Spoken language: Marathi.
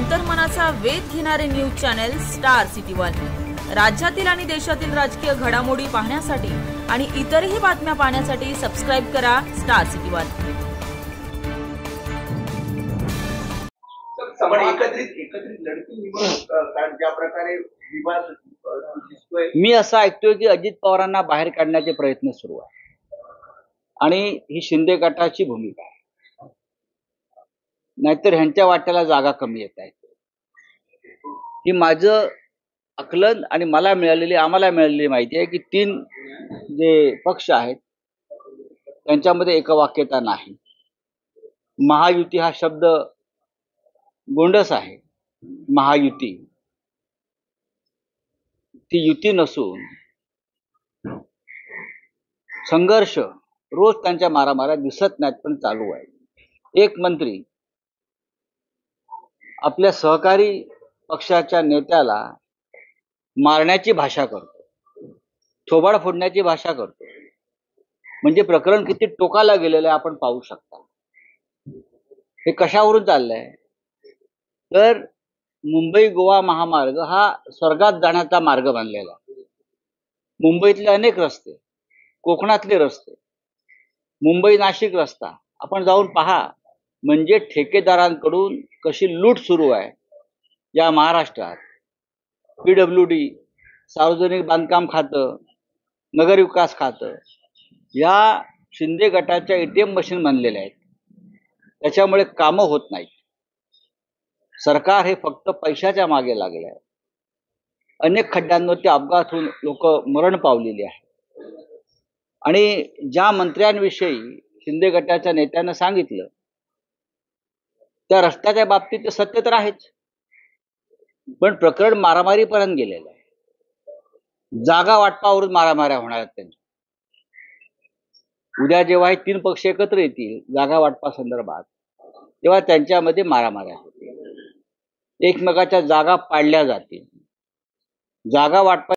अंतर्मनाचा वेध घेणारे news channel star city one. राज्यातील आणि देशातील राजकीय घडामोडी पाहण्यासाठी आणि इतरही बातम्या पाहण्यासाठी सबस्क्राइब करा स्टार सिटी वन। एकत्रित लढती निवडणूक ज्या प्रकारे विवाद दिसतोय, मी असं ऐकतोय की अजित पवारांना बाहेर काढण्याचे प्रयत्न सुरू आहे आणि ही शिंदे गटाची भूमिका आहे, नाहीतर ह्यांच्या वाट्याला जागा कमी येत आहेत। ही माझं आकलन आणि आम्हाला मिळालेली माहिती आहे की 3 जे पक्ष आहेत त्यांच्यामध्ये एकवाक्यता नाही। महायुती हा शब्द गोंडस आहे। महायुती ती युती नसून संघर्ष रोज त्यांच्या मारामाऱ्या दिसत नाहीत पण चालू आहे। एक मंत्री आपल्या सहकारी पक्षाच्या नेत्याला मारण्याची भाषा करतो, थोबाड फोडण्याची भाषा करतो, म्हणजे प्रकरण किती टोकाला गेलेलं आहे आपण पाहू शकता। हे कशावरून चाललंय तर मुंबई गोवा महामार्ग हा स्वर्गात जाण्याचा मार्ग बनलेला आहे। मुंबईतले अनेक रस्ते, कोकणातले रस्ते, मुंबई नाशिक रस्ता आपण जाऊन पहा, म्हणजे ठेकेदारांकडून कशी लूट सुरू आहे या महाराष्ट्रात। PWD, सार्वजनिक बांधकाम खातं, नगरविकास खातं या शिंदे गटाच्या ATM मशीन बनलेल्या आहेत, त्याच्यामुळे कामं होत नाहीत। सरकार हे फक्त पैशाच्या मागे लागले आहे। अनेक खड्ड्यांवरती अपघात होऊन लोक मरण पावलेली आहे आणि ज्या मंत्र्यांविषयी शिंदे गटाच्या नेत्यानं सांगितलं त्या रस्त्याच्या बाबतीत सत्य तर आहेच, पण प्रकरण मारामारीपर्यंत गेलेलं आहे। जागा वाटपावरून मारामाऱ्या होणार आहेत त्यांच्या। उद्या जेव्हा हे 3 पक्ष एकत्र येतील जागा वाटपा संदर्भात, तेव्हा त्यांच्यामध्ये मारामाऱ्या होतील, एकमेकाच्या जागा पाडल्या जातील। जागा वाटपा